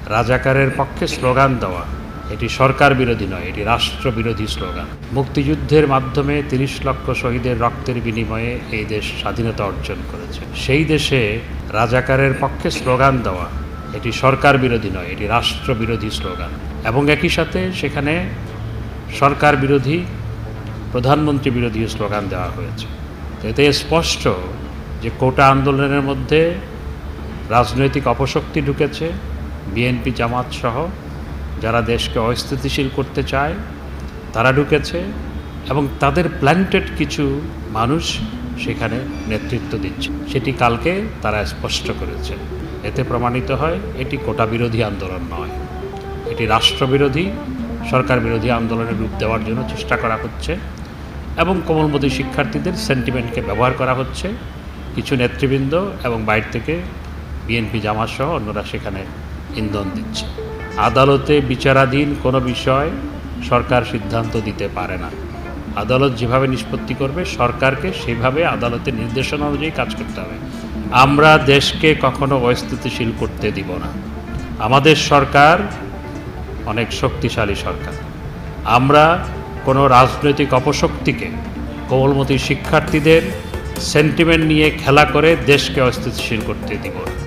রাজাকারের পক্ষে স্লোগান দেওয়া এটি সরকার বিরোধী নয়, এটি রাষ্ট্রবিরোধী স্লোগান। মুক্তিযুদ্ধের মাধ্যমে ৩০ লক্ষ শহীদের রক্তের বিনিময়ে এই দেশ স্বাধীনতা অর্জন করেছে। সেই দেশে রাজাকারের পক্ষে স্লোগান দেওয়া এটি সরকার বিরোধী নয়, এটি রাষ্ট্রবিরোধী স্লোগান। এবং একই সাথে সেখানে সরকার বিরোধী, প্রধানমন্ত্রী বিরোধী স্লোগান দেওয়া হয়েছে। এতে স্পষ্ট যে কোটা আন্দোলনের মধ্যে রাজনৈতিক অপশক্তি ঢুকেছে, বিএনপি জামাত সহ যারা দেশকে অস্থিতিশীল করতে চায় তারা ঢুকেছে এবং তাদের প্ল্যান্টেড কিছু মানুষ সেখানে নেতৃত্ব দিচ্ছে। সেটি কালকে তারা স্পষ্ট করেছে। এতে প্রমাণিত হয় এটি কোটা বিরোধী আন্দোলন নয়, এটি রাষ্ট্রবিরোধী, সরকার বিরোধী আন্দোলনের রূপ দেওয়ার জন্য চেষ্টা করা হচ্ছে এবং কোমলমতি শিক্ষার্থীদের সেন্টিমেন্টকে ব্যবহার করা হচ্ছে। কিছু নেতৃবৃন্দ এবং বাইরে থেকে বিএনপি জামাত সহ অন্যরা সেখানে ইন্ধন দিচ্ছে। আদালতে বিচারাধীন কোনো বিষয় সরকার সিদ্ধান্ত দিতে পারে না। আদালত যেভাবে নিষ্পত্তি করবে সরকারকে সেভাবে আদালতের নির্দেশনা অনুযায়ী কাজ করতে হবে। আমরা দেশকে কখনো অস্থিতিশীল করতে দিব না। আমাদের সরকার অনেক শক্তিশালী সরকার। আমরা কোনো রাজনৈতিক অপশক্তিকে কোমলমতি শিক্ষার্থীদের সেন্টিমেন্ট নিয়ে খেলা করে দেশকে অস্থিতিশীল করতে দিব না।